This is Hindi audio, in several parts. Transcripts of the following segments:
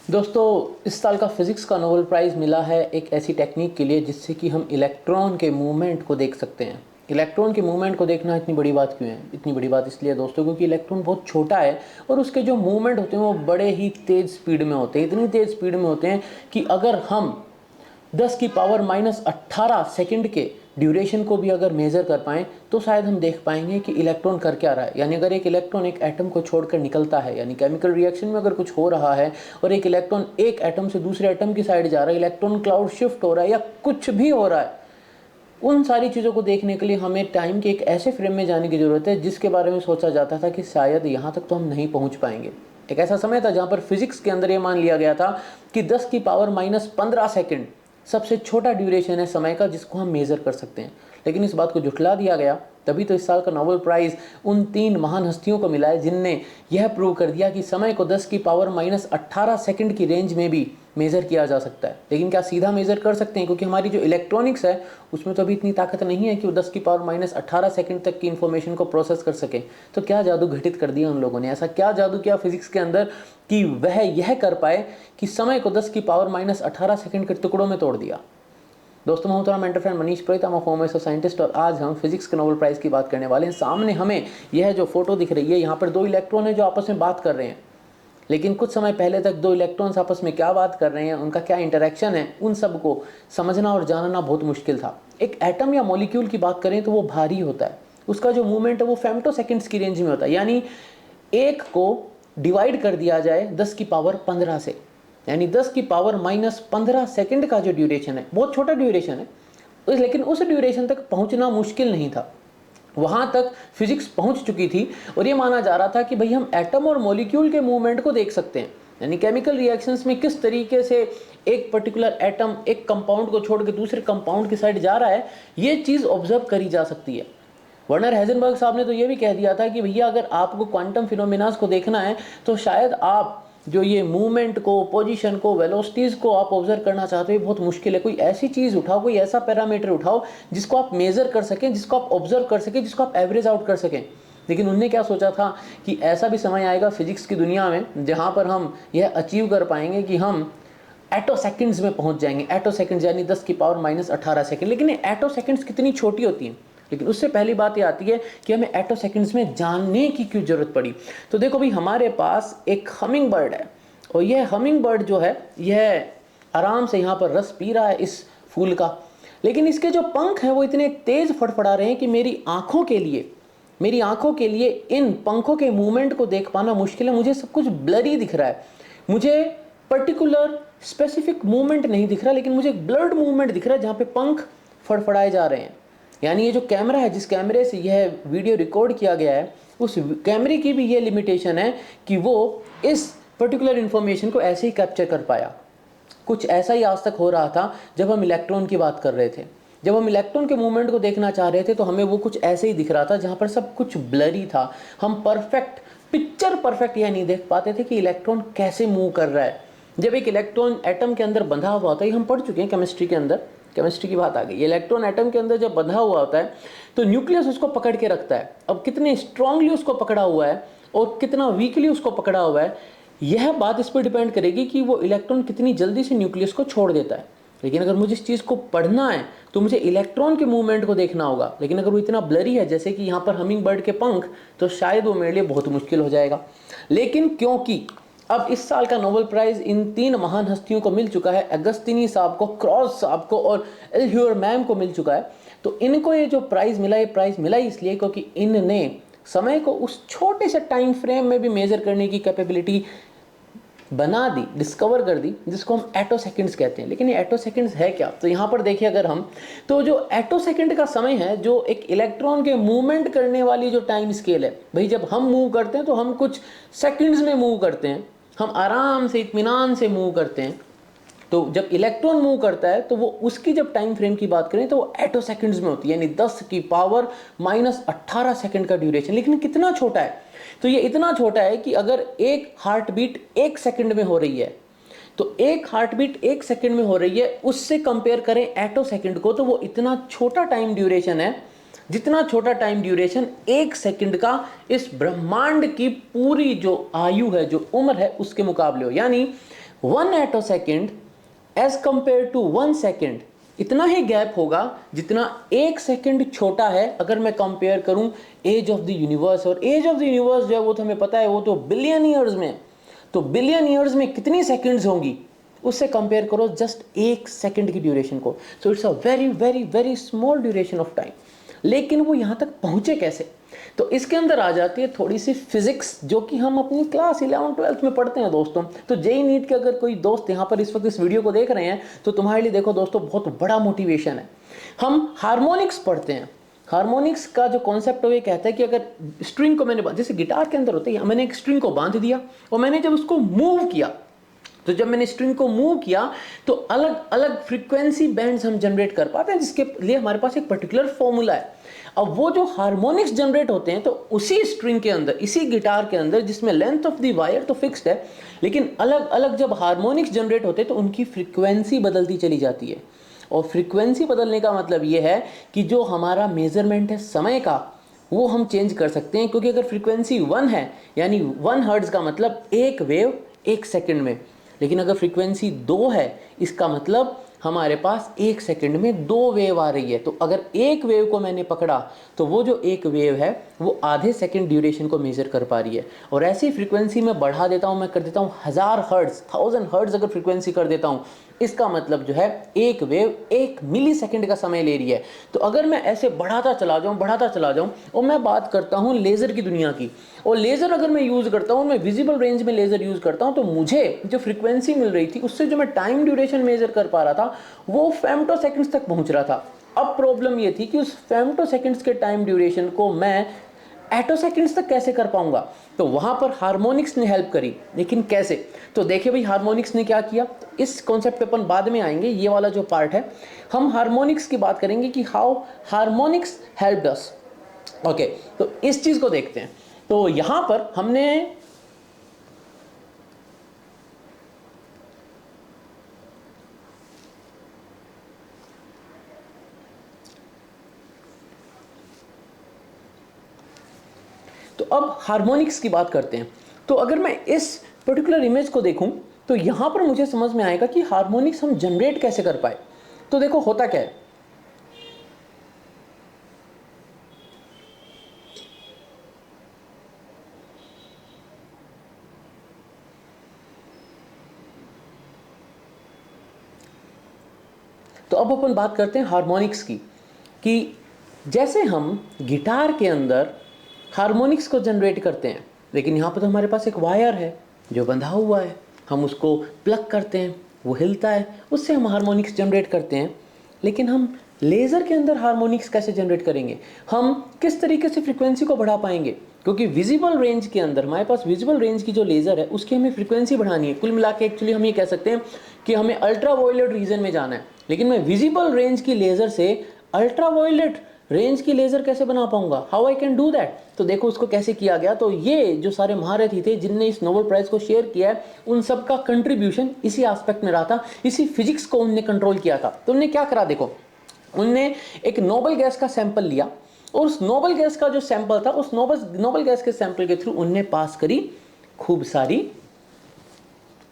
दोस्तों, इस साल का फिज़िक्स का नोबेल प्राइज़ मिला है एक ऐसी टेक्निक के लिए जिससे कि हम इलेक्ट्रॉन के मूवमेंट को देख सकते हैं। इलेक्ट्रॉन के मूवमेंट को देखना इतनी बड़ी बात क्यों है? इतनी बड़ी बात इसलिए दोस्तों क्योंकि इलेक्ट्रॉन बहुत छोटा है और उसके जो मूवमेंट होते हैं वो बड़े ही तेज़ स्पीड में होते हैं। इतनी तेज़ स्पीड में होते हैं कि अगर हम 10⁻⁸ सेकंड के ड्यूरेशन को भी अगर मेज़र कर पाएँ तो शायद हम देख पाएंगे कि इलेक्ट्रॉन कर क्या रहा है। यानी अगर एक इलेक्ट्रॉन एक एटम को छोड़कर निकलता है, यानी केमिकल रिएक्शन में अगर कुछ हो रहा है और एक इलेक्ट्रॉन एक एटम से दूसरे एटम की साइड जा रहा है, इलेक्ट्रॉन क्लाउड शिफ्ट हो रहा है या कुछ भी हो रहा है, उन सारी चीज़ों को देखने के लिए हमें टाइम के एक ऐसे फ्रेम में जाने की ज़रूरत है जिसके बारे में सोचा जाता था कि शायद यहाँ तक तो हम नहीं पहुँच पाएंगे। एक ऐसा समय था जहाँ पर फिजिक्स के अंदर ये मान लिया गया था कि 10⁻⁻15 सेकंड सबसे छोटा ड्यूरेशन है समय का जिसको हम मेज़र कर सकते हैं। लेकिन इस बात को झुठला दिया गया। तभी तो इस साल का नोबेल प्राइज़ उन 3 महान हस्तियों को मिला है जिनने यह प्रूव कर दिया कि समय को 10⁻⁸ सेकंड की रेंज में भी मेज़र किया जा सकता है। लेकिन क्या सीधा मेज़र कर सकते हैं? क्योंकि हमारी जो इलेक्ट्रॉनिक्स है उसमें तो अभी इतनी ताकत नहीं है कि वो 10⁻⁸ सेकंड तक की इन्फॉर्मेशन को प्रोसेस कर सके। तो क्या जादू घटित कर दिया उन लोगों ने? ऐसा क्या जादू किया फिजिक्स के अंदर कि वह यह कर पाए कि समय को 10⁻⁸ सेकंड के टुकड़ों में तोड़ दिया? दोस्तों, मैं हूं तुम्हारा mentor friend Manish Purohit, I'm a former scientist और आज हम फिजिक्स के नोबेल प्राइज़ की बात करने वाले हैं। सामने हमें यह जो फोटो दिख रही है, यहाँ पर 2 इलेक्ट्रॉन है जो आपस में बात कर रहे हैं। लेकिन कुछ समय पहले तक 2 इलेक्ट्रॉन्स आपस में क्या बात कर रहे हैं, उनका क्या इंटरेक्शन है, उन सब को समझना और जानना बहुत मुश्किल था। एक एटम या मॉलिक्यूल की बात करें तो वो भारी होता है, उसका जो मूवमेंट है वो फेम्टोसेकंड्स की रेंज में होता है। यानी एक को डिवाइड कर दिया जाए 10⁻15 से, यानी 10⁻⁻15 सेकंड का जो ड्यूरेशन है बहुत छोटा ड्यूरेशन है, लेकिन उस ड्यूरेशन तक पहुंचना मुश्किल नहीं था। वहां तक फिजिक्स पहुंच चुकी थी और ये माना जा रहा था कि भाई हम एटम और मॉलिक्यूल के मूवमेंट को देख सकते हैं। यानी केमिकल रिएक्शंस में किस तरीके से एक पर्टिकुलर एटम एक कंपाउंड को छोड़ के दूसरे कंपाउंड की साइड जा रहा है, ये चीज़ ऑब्जर्व करी जा सकती है। वर्नर हेजनबर्ग साहब ने तो ये भी कह दिया था कि भैया अगर आपको क्वांटम फिनोमिनास को देखना है तो शायद आप जो ये मूवमेंट को, पोजीशन को, वेलोसिटीज़ को आप ऑब्जर्व करना चाहते हो बहुत मुश्किल है। कोई ऐसी चीज़ उठाओ, कोई ऐसा पैरामीटर उठाओ जिसको आप मेज़र कर सकें, जिसको आप ऑब्जर्व कर सकें, जिसको आप एवरेज आउट कर सकें। लेकिन उनने क्या सोचा था कि ऐसा भी समय आएगा फिजिक्स की दुनिया में जहाँ पर हम यह अचीव कर पाएंगे कि हम एटो सेकंड्स में पहुँच जाएंगे। एटो सेकंड्स यानी 10⁻⁻18 सेकंड। लेकिन ये एटो सेकंड्स कितनी छोटी होती हैं? लेकिन उससे पहली बात ये आती है कि हमें एटो सेकंड्स में जानने की क्यों जरूरत पड़ी। तो देखो भाई, हमारे पास एक हमिंग बर्ड है और यह हमिंग बर्ड जो है यह आराम से यहाँ पर रस पी रहा है इस फूल का। लेकिन इसके जो पंख हैं वो इतने तेज फड़फड़ा रहे हैं कि मेरी आंखों के लिए इन पंखों के मूवमेंट को देख पाना मुश्किल है। मुझे सब कुछ ब्लरी दिख रहा है, मुझे पर्टिकुलर स्पेसिफिक मूवमेंट नहीं दिख रहा, लेकिन मुझे एक ब्लर्ड मूवमेंट दिख रहा है जहाँ पे पंख फड़फड़ाए जा रहे हैं। यानी ये जो कैमरा है, जिस कैमरे से यह वीडियो रिकॉर्ड किया गया है, उस कैमरे की भी ये लिमिटेशन है कि वो इस पर्टिकुलर इन्फॉर्मेशन को ऐसे ही कैप्चर कर पाया। कुछ ऐसा ही आज तक हो रहा था जब हम इलेक्ट्रॉन की बात कर रहे थे। जब हम इलेक्ट्रॉन के मूवमेंट को देखना चाह रहे थे तो हमें वो कुछ ऐसे ही दिख रहा था जहाँ पर सब कुछ ब्लरी था। हम पिक्चर परफेक्ट यह नहीं देख पाते थे कि इलेक्ट्रॉन कैसे मूव कर रहा है। जब एक इलेक्ट्रॉन एटम के अंदर बंधा हुआ होता है, हम पढ़ चुके हैं केमिस्ट्री के अंदर, केमिस्ट्री की बात आ गई। इलेक्ट्रॉन एटम के अंदर जब बंधा हुआ होता है तो न्यूक्लियस उसको पकड़ के रखता है। अब कितने स्ट्रांगली उसको पकड़ा हुआ है और कितना वीकली उसको पकड़ा हुआ है, यह बात इस पर डिपेंड करेगी कि वो इलेक्ट्रॉन कितनी जल्दी से न्यूक्लियस को छोड़ देता है। लेकिन अगर मुझे इस चीज़ को पढ़ना है तो मुझे इलेक्ट्रॉन के मूवमेंट को देखना होगा। लेकिन अगर वो इतना ब्लरी है जैसे कि यहाँ पर हमिंग बर्ड के पंख, तो शायद वो मेरे लिए बहुत मुश्किल हो जाएगा। लेकिन क्योंकि अब इस साल का नोबेल प्राइज़ इन 3 महान हस्तियों को मिल चुका है, अगस्तिनी साहब को, क्रॉस साहब को और एल्ह्यूर मैम को मिल चुका है, तो इनको ये जो प्राइज़ मिला, ये प्राइज़ मिला इसलिए क्योंकि इनने समय को उस छोटे से टाइम फ्रेम में भी मेज़र करने की कैपेबिलिटी बना दी, डिस्कवर कर दी, जिसको हम एटो सेकंड्स कहते हैं। लेकिन ये एटो सेकंड्स है क्या? तो यहाँ पर देखिए, अगर हम तो जो एटो सेकंड का समय है, जो एक इलेक्ट्रॉन के मूवमेंट करने वाली जो टाइम स्केल है, भाई जब हम मूव करते हैं तो हम कुछ सेकंड्स में मूव करते हैं, हम आराम से इत्मीनान से मूव करते हैं। तो जब इलेक्ट्रॉन मूव करता है तो वो उसकी जब टाइम फ्रेम की बात करें तो वो एटो सेकंड्स में होती है, यानी 10⁻⁻18 सेकंड का ड्यूरेशन। लेकिन कितना छोटा है? तो ये इतना छोटा है कि अगर एक हार्ट बीट 1 सेकंड में हो रही है, तो एक हार्ट बीट 1 सेकंड में हो रही है, उससे कंपेयर करें एटो सेकंड को, तो वो इतना छोटा टाइम ड्यूरेशन है जितना छोटा टाइम ड्यूरेशन 1 सेकंड का इस ब्रह्मांड की पूरी जो आयु है, जो उम्र है, उसके मुकाबले हो। यानी 1 एटोसेकेंड एज कंपेयर टू 1 सेकेंड, इतना ही गैप होगा जितना 1 सेकेंड छोटा है अगर मैं कंपेयर करूं एज ऑफ द यूनिवर्स। और एज ऑफ द यूनिवर्स जो है वो तो हमें पता है, वो तो बिलियन ईयर्स में। तो बिलियन ईयर्स में कितनी सेकंड्स होंगी, उससे कंपेयर करो जस्ट 1 सेकेंड की ड्यूरेशन को। So it's a very very very small duration of time. लेकिन वो यहाँ तक पहुँचे कैसे? तो इसके अंदर आ जाती है थोड़ी सी फिजिक्स, जो कि हम अपनी क्लास 11th-12th में पढ़ते हैं दोस्तों। तो जेई नीट के अगर कोई दोस्त यहाँ पर इस वक्त इस वीडियो को देख रहे हैं तो तुम्हारे लिए देखो दोस्तों बहुत बड़ा मोटिवेशन है। हम हार्मोनिक्स पढ़ते हैं। हार्मोनिक्स का जो कॉन्सेप्ट है वो ये कहता है कि अगर स्ट्रिंग को मैंने, जैसे गिटार के अंदर होता है, मैंने एक स्ट्रिंग को बांध दिया और मैंने जब उसको मूव किया, तो जब मैंने स्ट्रिंग को मूव किया तो अलग अलग फ्रीक्वेंसी बैंड्स हम जनरेट कर पाते हैं, जिसके लिए हमारे पास एक पर्टिकुलर फॉर्मूला है। अब वो जो हार्मोनिक्स जनरेट होते हैं तो उसी स्ट्रिंग के अंदर, इसी गिटार के अंदर, जिसमें लेंथ ऑफ द वायर तो फिक्स्ड है, लेकिन अलग अलग जब हार्मोनिक्स जनरेट होते हैं तो उनकी फ्रीक्वेंसी बदलती चली जाती है। और फ्रीक्वेंसी बदलने का मतलब ये है कि जो हमारा मेजरमेंट है समय का, वो हम चेंज कर सकते हैं। क्योंकि अगर फ्रीक्वेंसी 1 है यानी 1 हर्ट्ज का मतलब एक वेव 1 सेकंड में, लेकिन अगर फ्रीक्वेंसी 2 है इसका मतलब हमारे पास 1 सेकंड में 2 वेव आ रही है। तो अगर एक वेव को मैंने पकड़ा तो वो जो एक वेव है वो आधे सेकंड ड्यूरेशन को मेजर कर पा रही है। और ऐसी फ्रीक्वेंसी में बढ़ा देता हूँ, मैं कर देता हूँ 1000 हर्ट्ज, 1000 हर्ट्ज अगर फ्रीक्वेंसी कर देता हूँ, इसका मतलब जो है एक वेव 1 मिली सेकंड का समय ले रही है। तो अगर मैं ऐसे बढ़ाता चला जाऊं और मैं बात करता हूं लेज़र की दुनिया की, और लेज़र अगर मैं यूज़ करता हूं, मैं विजिबल रेंज में लेज़र यूज़ करता हूं, तो मुझे जो फ्रीक्वेंसी मिल रही थी उससे जो मैं टाइम ड्यूरेशन मेजर कर पा रहा था वो फेम्टो सेकंड्स तक पहुंच रहा था। अब प्रॉब्लम ये थी कि उस फेम्टो सेकंड्स के टाइम ड्यूरेशन को मैं एटो सेकंड्स तक कैसे कर पाऊंगा। तो वहां पर हार्मोनिक्स ने हेल्प करी। लेकिन कैसे? तो देखिए भाई, हार्मोनिक्स ने क्या किया, इस कॉन्सेप्ट पे अपन बाद में आएंगे। ये वाला जो पार्ट है हम हार्मोनिक्स की बात करेंगे कि how harmonics helped us. Okay, तो इस चीज को देखते हैं। तो यहां पर हमने तो अब हार्मोनिक्स की बात करते हैं। तो अगर मैं इस पर्टिकुलर इमेज को देखूं तो यहां पर मुझे समझ में आएगा कि हार्मोनिक्स हम जनरेट कैसे कर पाए। तो देखो होता क्या है, तो अब अपन बात करते हैं हार्मोनिक्स की, कि जैसे हम गिटार के अंदर हार्मोनिक्स को जनरेट करते हैं, लेकिन यहाँ पर तो हमारे पास एक वायर है जो बंधा हुआ है, हम उसको प्लग करते हैं, वो हिलता है, उससे हम हार्मोनिक्स जनरेट करते हैं। लेकिन हम लेज़र के अंदर हार्मोनिक्स कैसे जनरेट करेंगे, हम किस तरीके से फ्रीक्वेंसी को बढ़ा पाएंगे? क्योंकि विजिबल रेंज के अंदर हमारे पास विजिबल रेंज की जो लेज़र है उसकी हमें फ्रीक्वेंसी बढ़ानी है। कुल मिला के एक्चुअली हम ये कह सकते हैं कि हमें अल्ट्रा वायलेट रीजन में जाना है, लेकिन मैं विजिबल रेंज की लेज़र से अल्ट्रा वायलेट रेंज की लेज़र कैसे बना पाऊंगा? How I can do that? तो देखो उसको कैसे किया गया। तो ये जो सारे महारथी थे जिनने इस नोबेल प्राइज को शेयर किया है, उन सब का कंट्रीब्यूशन इसी एस्पेक्ट में रहा था, इसी फिजिक्स को उनने कंट्रोल किया था। तो उन्होंने क्या करा, देखो उनने एक नोबल गैस का सैंपल लिया और उस नोबल गैस का जो सैंपल था, उस नोबल गैस के सैंपल के थ्रू उनने पास करी खूब सारी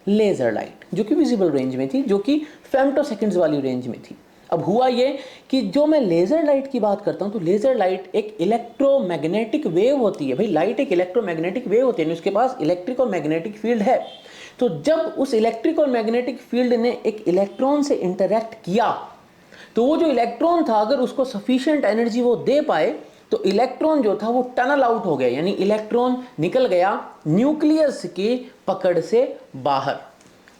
लेजर लाइट जो कि विजिबल रेंज में थी, जो कि फेम्टो सेकंड्स वाली रेंज में थी। अब हुआ ये कि जो मैं लेजर लाइट की बात करता हूं, तो लेजर लाइट एक इलेक्ट्रोमैग्नेटिक वेव होती है। भाई लाइट एक इलेक्ट्रोमैग्नेटिक वेव होती है, उसके पास इलेक्ट्रिक और मैग्नेटिक फील्ड है। तो जब उस इलेक्ट्रिक और मैग्नेटिक फील्ड ने एक इलेक्ट्रॉन से इंटरैक्ट किया, तो वो जो इलेक्ट्रॉन था अगर उसको सफिशिएंट एनर्जी वो दे पाए तो इलेक्ट्रॉन जो था वो टनल आउट हो गया, यानी इलेक्ट्रॉन निकल गया न्यूक्लियस की पकड़ से बाहर।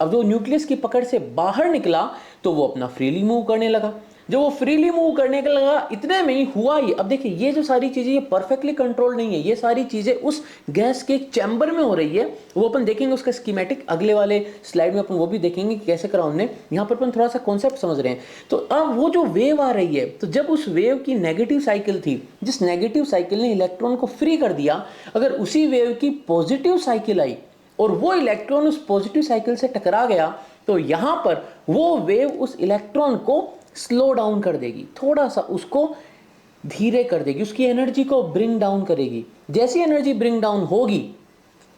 अब जो न्यूक्लियस की पकड़ से बाहर निकला तो वो अपना फ्रीली मूव करने लगा। जो वो फ्रीली मूव करने का लगा, इतने में ही हुआ ये। अब देखिए ये जो सारी चीजें ये परफेक्टली कंट्रोल नहीं है, ये सारी चीजें उस गैस के चैम्बर में हो रही है। वो अपन देखेंगे उसका स्कीमेटिक अगले वाले स्लाइड में, अपन वो भी देखेंगे कि कैसे करा उन्होंने। यहाँ पर अपन थोड़ा सा कॉन्सेप्ट समझ रहे हैं। तो अब वो जो वेव आ रही है, तो जब उस वेव की नेगेटिव साइकिल थी, जिस नेगेटिव साइकिल ने इलेक्ट्रॉन को फ्री कर दिया, अगर उसी वेव की पॉजिटिव साइकिल आई और वो इलेक्ट्रॉन उस पॉजिटिव साइकिल से टकरा गया, तो यहां पर वो वेव उस इलेक्ट्रॉन को स्लो डाउन कर देगी, थोड़ा सा उसको धीरे कर देगी, उसकी एनर्जी को ब्रिंग डाउन करेगी। जैसी एनर्जी ब्रिंग डाउन होगी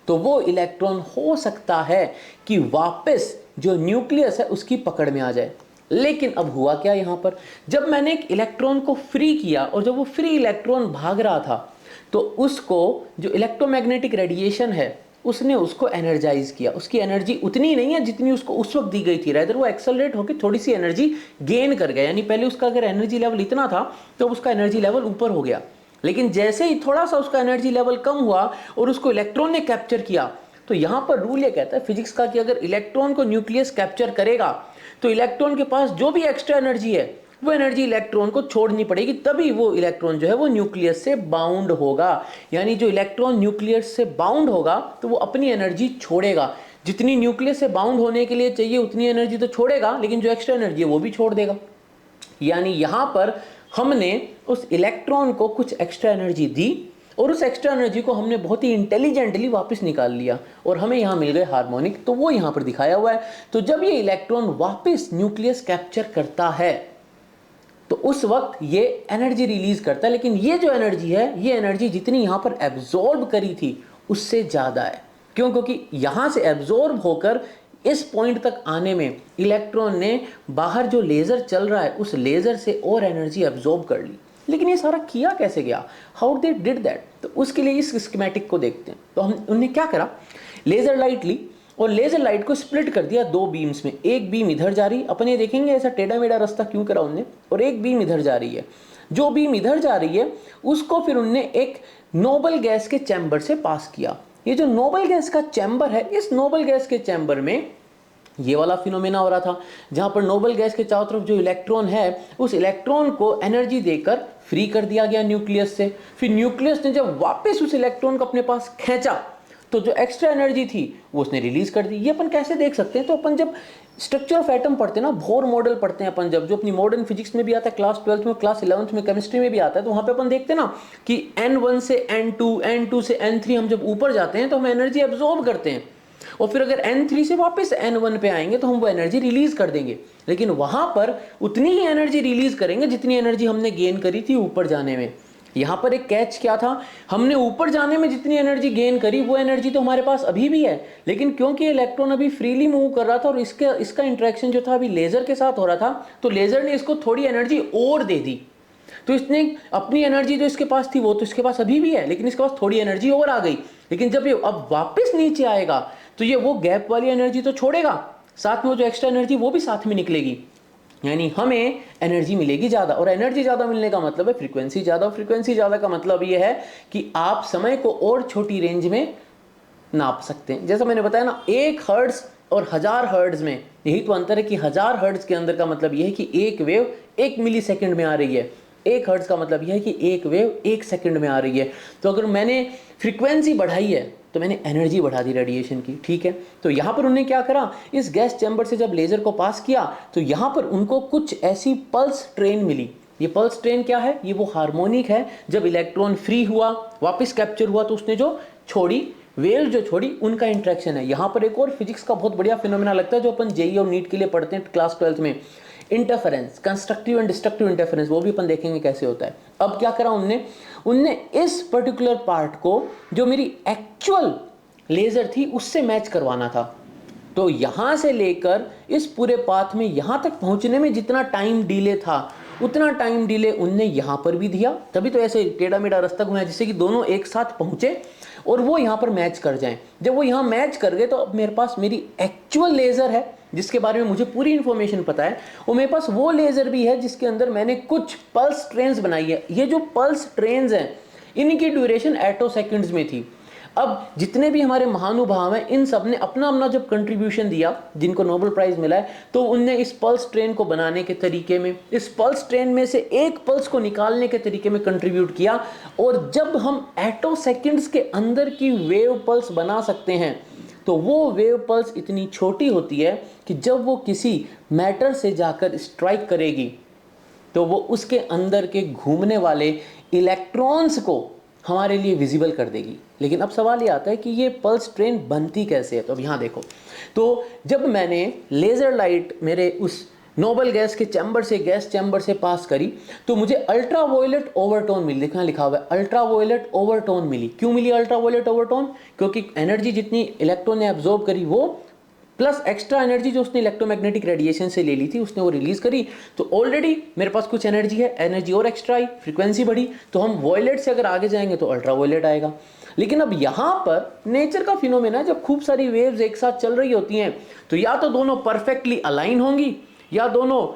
तो वो इलेक्ट्रॉन हो सकता है कि वापस जो न्यूक्लियस है उसकी पकड़ में आ जाए। लेकिन अब हुआ क्या यहाँ पर, जब मैंने एक इलेक्ट्रॉन को फ्री किया और जब वो फ्री इलेक्ट्रॉन भाग रहा था तो उसको जो इलेक्ट्रोमैग्नेटिक रेडिएशन है उसने उसको एनर्जाइज किया। उसकी एनर्जी उतनी नहीं है जितनी उसको उस वक्त दी गई थी, रादर वो एक्सेलरेट होकर थोड़ी सी एनर्जी गेन कर गया। यानी पहले उसका अगर एनर्जी लेवल इतना था तो उसका एनर्जी लेवल ऊपर हो गया, लेकिन जैसे ही थोड़ा सा उसका एनर्जी लेवल कम हुआ और उसको इलेक्ट्रॉन ने कैप्चर किया, तो यहां पर रूल ये कहता है फिजिक्स का कि अगर इलेक्ट्रॉन को न्यूक्लियस कैप्चर करेगा तो इलेक्ट्रॉन के पास जो भी एक्स्ट्रा एनर्जी है वो एनर्जी इलेक्ट्रॉन को छोड़नी पड़ेगी, तभी वो इलेक्ट्रॉन जो है वो न्यूक्लियस से बाउंड होगा। यानी जो इलेक्ट्रॉन न्यूक्लियस से बाउंड होगा तो वो अपनी एनर्जी छोड़ेगा। जितनी न्यूक्लियस से बाउंड होने के लिए चाहिए उतनी एनर्जी तो छोड़ेगा, लेकिन जो एक्स्ट्रा एनर्जी है वो भी छोड़ देगा। यानी यहां पर हमने उस इलेक्ट्रॉन को कुछ एक्स्ट्रा एनर्जी दी और उस एक्स्ट्रा एनर्जी को हमने बहुत ही इंटेलिजेंटली वापस निकाल लिया और हमें यहाँ मिल गए हार्मोनिक। तो वो यहाँ पर दिखाया हुआ है। तो जब ये इलेक्ट्रॉन वापस न्यूक्लियस कैप्चर करता है तो उस वक्त ये एनर्जी रिलीज करता है, लेकिन ये जो एनर्जी है ये एनर्जी जितनी यहाँ पर एब्जॉर्ब करी थी उससे ज़्यादा है। क्यों? क्योंकि यहाँ से एब्जॉर्ब होकर इस पॉइंट तक आने में इलेक्ट्रॉन ने बाहर जो लेज़र चल रहा है उस लेज़र से और एनर्जी एब्जॉर्ब कर ली। लेकिन ये सारा किया कैसे गया? How they did that? तो उसके लिए इस स्कीमेटिक को देखते हैं। तो हम उन्होंने क्या करा, लेज़र लाइट ली और लेज़र लाइट को स्प्लिट कर दिया दो बीम्स में। एक बीम इधर जा रही, अपन ये देखेंगे ऐसा टेढ़ा मेढ़ा रास्ता क्यों करा उनने, और एक बीम इधर जा रही है। जो बीम इधर जा रही है उसको फिर उनने एक नोबल गैस के चैम्बर से पास किया। ये जो नोबल गैस का चैम्बर है, इस नोबल गैस के चैम्बर में ये वाला फिनोमेना हो रहा था जहां पर नोबल गैस के चारों तरफ जो इलेक्ट्रॉन है उस इलेक्ट्रॉन को एनर्जी देकर फ्री कर दिया गया न्यूक्लियस से। फिर न्यूक्लियस ने जब वापस उस इलेक्ट्रॉन को अपने पास खींचा तो जो एक्स्ट्रा एनर्जी थी वो उसने रिलीज कर दी। ये अपन कैसे देख सकते हैं? तो अपन जब स्ट्रक्चर ऑफ एटम पढ़ते हैं ना, बोर मॉडल पढ़ते हैं अपन, जब जो अपनी मॉडर्न फिजिक्स में भी आता है, क्लास 12th में, क्लास 11th में केमिस्ट्री में भी आता है, तो वहां पे अपन देखते हैं ना कि N1 से N2, N2 से N3 हम जब ऊपर जाते हैं तो हम एनर्जी एब्जॉर्ब करते हैं और फिर अगर N3 से वापस N1 पे आएंगे तो हम वो एनर्जी रिलीज कर देंगे। लेकिन वहां पर उतनी ही एनर्जी रिलीज करेंगे जितनी एनर्जी हमने गेन करी थी ऊपर जाने में। यहां पर एक कैच क्या था, हमने ऊपर जाने में जितनी एनर्जी गेन करी वो एनर्जी तो हमारे पास अभी भी है, लेकिन क्योंकि इलेक्ट्रॉन अभी फ्रीली मूव कर रहा था और इसका इंटरेक्शन जो था अभी लेजर के साथ हो रहा था, तो लेजर ने इसको थोड़ी एनर्जी और दे दी। तो इसने अपनी एनर्जी जो इसके पास थी वो तो इसके पास अभी भी है, लेकिन इसके पास थोड़ी एनर्जी और आ गई। लेकिन जब ये अब वापस नीचे आएगा तो ये वो गैप वाली एनर्जी तो छोड़ेगा, साथ में वो जो एक्स्ट्रा एनर्जी वो भी साथ में निकलेगी। यानी हमें एनर्जी मिलेगी ज़्यादा, और एनर्जी ज़्यादा मिलने का मतलब है फ्रीक्वेंसी ज़्यादा, और फ्रीक्वेंसी ज़्यादा का मतलब ये है कि आप समय को और छोटी रेंज में नाप सकते हैं। जैसा मैंने बताया ना, 1 हर्ट्ज और 1000 हर्ट्ज में यही तो अंतर है कि 1000 हर्ट्ज के अंदर का मतलब यह है कि एक वेव 1 मिली सेकेंड में आ रही है, 1 हर्ट्ज का मतलब यह है कि एक वेव 1 सेकेंड में आ रही है। तो अगर मैंने फ्रीक्वेंसी बढ़ाई है तो मैंने एनर्जी बढ़ा दी रेडिएशन की, ठीक है। तो यहाँ पर उन्होंने क्या करा, इस गैस चैम्बर से जब लेज़र को पास किया तो यहाँ पर उनको कुछ ऐसी पल्स ट्रेन मिली। ये पल्स ट्रेन क्या है? ये वो हार्मोनिक है। जब इलेक्ट्रॉन फ्री हुआ, वापस कैप्चर हुआ, तो उसने जो छोड़ी वेव जो छोड़ी उनका इंट्रैक्शन है। यहाँ पर एक और फिजिक्स का बहुत बढ़िया फिनोमेना लगता है जो अपन जेईई और नीट के लिए पढ़ते हैं क्लास 12th में, interference, constructive and destructive interference. वो भी अपन देखेंगे कैसे होता है। अब क्या करा उनने इस पर्टिकुलर पार्ट को जो मेरी एक्चुअल लेजर थी उससे मैच करवाना था। तो यहां से लेकर इस पूरे पाथ में यहां तक पहुंचने में जितना टाइम डिले था उतना टाइम डिले उनने यहां पर भी दिया। तभी तो ऐसे टेढ़ा मेढ़ा रास्ता घुमाया जिससे कि दोनों एक साथ पहुंचे और वो यहां पर मैच कर जाएं। जब वो यहां मैच कर गए तो अब मेरे पास मेरी एक्चुअल लेजर है जिसके बारे में मुझे पूरी इंफॉर्मेशन पता है, और मेरे पास वो लेजर भी है जिसके अंदर मैंने कुछ पल्स ट्रेन्स बनाई है। ये जो पल्स ट्रेन्स हैं इनकी ड्यूरेशन एटो सेकंड्स में थी। अब जितने भी हमारे महानुभाव हैं इन सब ने अपना अपना जब कंट्रीब्यूशन दिया, जिनको नोबेल प्राइज मिला है, तो उनने इस पल्स ट्रेन को बनाने के तरीके में, इस पल्स ट्रेन में से एक पल्स को निकालने के तरीके में कंट्रीब्यूट किया। और जब हम एटो सेकंड्स के अंदर की वेव पल्स बना सकते हैं तो वो वेव पल्स इतनी छोटी होती है कि जब वो किसी मैटर से जाकर स्ट्राइक करेगी तो वो उसके अंदर के घूमने वाले इलेक्ट्रॉन्स को हमारे लिए विजिबल कर देगी। लेकिन अब सवाल ये आता है कि ये पल्स ट्रेन बनती कैसे है। तो अब यहाँ देखो, तो जब मैंने लेज़र लाइट मेरे उस नोबल गैस के चैम्बर से गैस चैम्बर से पास करी तो मुझे अल्ट्रावायलेट ओवरटोन मिली। देखना लिखा हुआ है अल्ट्रावायलेट ओवरटोन मिली। क्यों मिली अल्ट्रावायलेट ओवरटोन? क्योंकि एनर्जी जितनी इलेक्ट्रॉन ने एब्जॉर्ब करी वो प्लस एक्स्ट्रा एनर्जी जो उसने इलेक्ट्रोमैग्नेटिक रेडिएशन से ले ली थी उसने वो रिलीज करी। तो ऑलरेडी मेरे पास कुछ एनर्जी है, एनर्जी और एक्स्ट्रा आई, फ्रीक्वेंसी बढ़ी, तो हम वॉयलेट से अगर आगे जाएंगे तो अल्ट्रावायलेट आएगा। लेकिन अब यहां पर नेचर का फिनोमेना है, जब खूब सारी वेव्स एक साथ चल रही होती हैं तो या तो दोनों परफेक्टली अलाइन होंगी या दोनों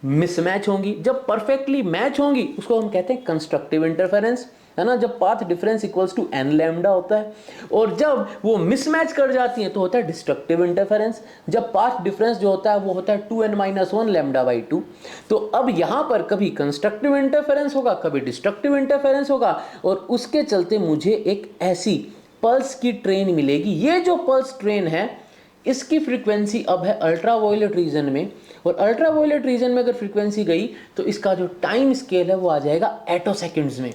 मिसमैच होंगी। जब परफेक्टली मैच होंगी उसको हम कहते हैं कंस्ट्रक्टिव इंटरफेरेंस, है ना, जब path difference equals to n lambda होता है। और जब वो मिसमैच कर जाती हैं तो होता है डिस्ट्रक्टिव इंटरफेरेंस, जब पाथ डिफरेंस जो होता है वो होता है 2n-1 λ/2। तो अब यहां पर कभी कंस्ट्रक्टिव इंटरफेरेंस होगा, कभी डिस्ट्रक्टिव इंटरफेरेंस होगा, और उसके चलते मुझे एक ऐसी पल्स की ट्रेन मिलेगी। ये जो पल्स ट्रेन है इसकी फ्रीक्वेंसी अब है अल्ट्रावायलेट रीजन में, और अल्ट्रावायलेट रीजन में अगर फ्रीक्वेंसी गई तो इसका जो टाइम स्केल है वो आ जाएगा एटोसेकेंड्स में।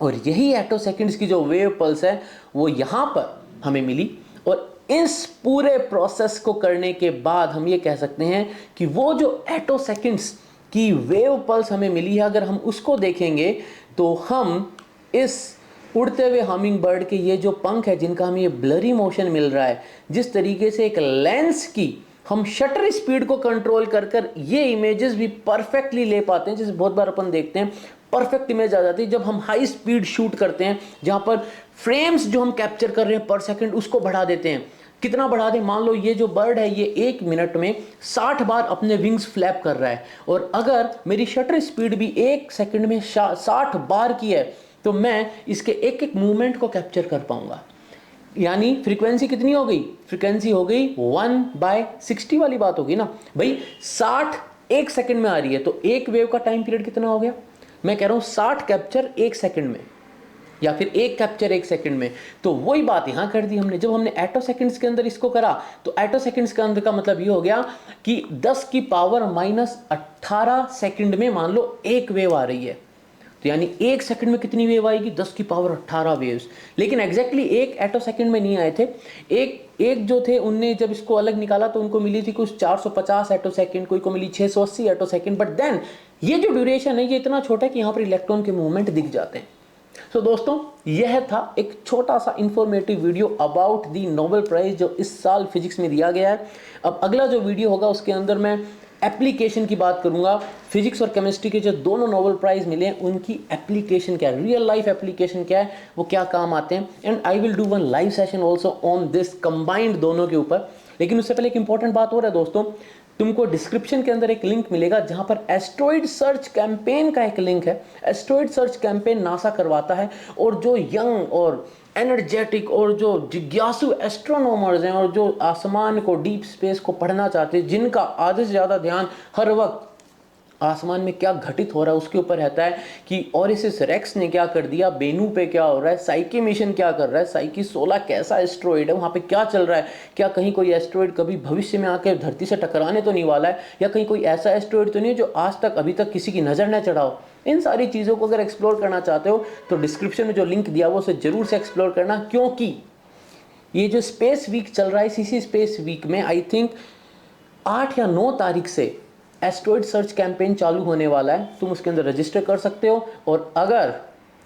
और यही एटोसेकेंड्स की जो वेव पल्स है वो यहाँ पर हमें मिली। और इस पूरे प्रोसेस को करने के बाद हम ये कह सकते हैं कि वो जो एटोसेकेंड्स की वेव पल्स हमें मिली है, अगर हम उसको देखेंगे तो हम इस उड़ते हुए हमिंग बर्ड के ये जो पंख है जिनका हमें ये ब्लरी मोशन मिल रहा है, जिस तरीके से एक लेंस की हम शटर स्पीड को कंट्रोल कर कर ये इमेजेस भी परफेक्टली ले पाते हैं। जैसे बहुत बार अपन देखते हैं परफेक्ट इमेज आ जाती है जब हम हाई स्पीड शूट करते हैं, जहां पर फ्रेम्स जो हम कैप्चर कर रहे हैं पर सेकंड उसको बढ़ा देते हैं। कितना बढ़ा दें? मान लो ये जो बर्ड है ये 1 मिनट में 60 बार अपने विंग्स फ्लैप कर रहा है, और अगर मेरी शटर स्पीड भी 1 सेकंड में 60 बार की है तो मैं इसके एक एक मूवमेंट को कैप्चर कर पाऊंगा। यानी फ्रीक्वेंसी कितनी हो गई? फ्रीक्वेंसी हो गई 1/60 वाली बात होगी ना भाई। 60 1 सेकंड में आ रही है तो एक वेव का टाइम पीरियड कितना हो गया? मैं कह रहा हूं 60 कैप्चर 1 सेकंड में, या फिर एक कैप्चर 1 सेकंड में। तो वही बात यहां कर दी हमने। जब हमने एटो सेकंड्स के अंदर इसको करा तो एटो सेकंड्स के अंदर का मतलब ये हो गया कि 10 की पावर -18 सेकंड में मान लो एक वेव आ रही है, तो यानी 1 सेकंड में कितनी वेव आएगी? 10 की पावर 18 वेव्स। लेकिन एग्जैक्टली एक एटो सेकंड में नहीं आए थे। एक जो थे उनने जब इसको अलग निकाला तो उनको मिली थी कुछ 450 एटो सेकंड, कोई को मिली 680 एटो सेकंड। बट देन ये जो ड्यूरेशन है ये इतना छोटा है कि यहाँ पर इलेक्ट्रॉन के मूवमेंट दिख जाते हैं। तो दोस्तों यह था एक छोटा सा informative video about the Nobel prize जो इस साल फिजिक्स में दिया गया है। अब अगला जो वीडियो होगा उसके अंदर मैं एप्लीकेशन की बात करूंगा। फिजिक्स और केमिस्ट्री के जो दोनों नोबेल प्राइज मिले हैं उनकी एप्लीकेशन क्या है, रियल लाइफ एप्लीकेशन क्या है, वो क्या काम आते हैं। And I will do one live session also on this combined दोनों के ऊपर। लेकिन उससे पहले एक इंपॉर्टेंट बात हो रहा है दोस्तों, तुमको डिस्क्रिप्शन के अंदर एक लिंक मिलेगा जहां पर एस्ट्रॉइड सर्च कैंपेन का एक लिंक है। एस्ट्रॉइड सर्च कैंपेन नासा करवाता है, और जो यंग और एनर्जेटिक और जो जिज्ञासु एस्ट्रोनॉमर्स हैं और जो आसमान को, डीप स्पेस को पढ़ना चाहते हैं, जिनका आधे से ज़्यादा ध्यान हर वक्त आसमान में क्या घटित हो रहा है उसके ऊपर रहता है कि ओरिसिस रेक्स ने क्या कर दिया, बेनू पे क्या हो रहा है, साइकी मिशन क्या कर रहा है, साइकी 16 कैसा एस्ट्रॉइड है, वहाँ पे क्या चल रहा है, क्या कहीं कोई एस्ट्रॉइड कभी भविष्य में आकर धरती से टकराने तो नहीं वाला है, या कहीं कोई ऐसा एस्ट्रॉइड तो नहीं है जो आज तक अभी तक किसी की नज़र न चढ़ा हो। इन सारी चीज़ों को अगर एक्सप्लोर करना चाहते हो तो डिस्क्रिप्शन में जो लिंक दिया वो उसे जरूर से एक्सप्लोर करना, क्योंकि ये जो स्पेस वीक चल रहा है सीसी स्पेस वीक में आई थिंक 8 या 9 तारीख से एस्ट्रॉइड सर्च कैंपेन चालू होने वाला है। तुम उसके अंदर रजिस्टर कर सकते हो, और अगर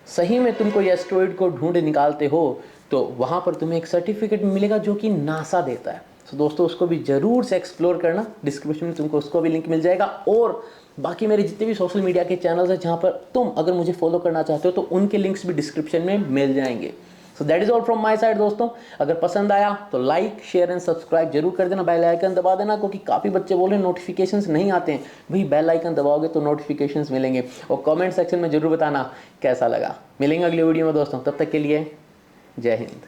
सही में तुम कोई एस्ट्रॉइड को ढूंढ निकालते हो तो वहाँ पर तुम्हें एक सर्टिफिकेट मिलेगा जो कि नासा देता है। तो दोस्तों उसको भी ज़रूर से एक्सप्लोर करना, डिस्क्रिप्शन में तुमको उसको भी लिंक मिल जाएगा। और बाकी मेरे जितने भी सोशल मीडिया के चैनल्स हैं जहाँ पर तुम अगर मुझे फॉलो करना चाहते हो तो उनके लिंक्स भी डिस्क्रिप्शन में मिल जाएंगे। So that is all from my side दोस्तों। अगर पसंद आया तो लाइक शेयर एंड सब्सक्राइब जरूर कर देना, बेल आइकन दबा देना, क्योंकि काफ़ी बच्चे बोल रहे हैं नोटिफिकेशंस नहीं आते हैं। भाई बेल आइकन दबाओगे तो नोटिफिकेशंस मिलेंगे, और कमेंट सेक्शन में जरूर बताना कैसा लगा। मिलेंगे अगली वीडियो में दोस्तों, तब तक के लिए जय हिंद।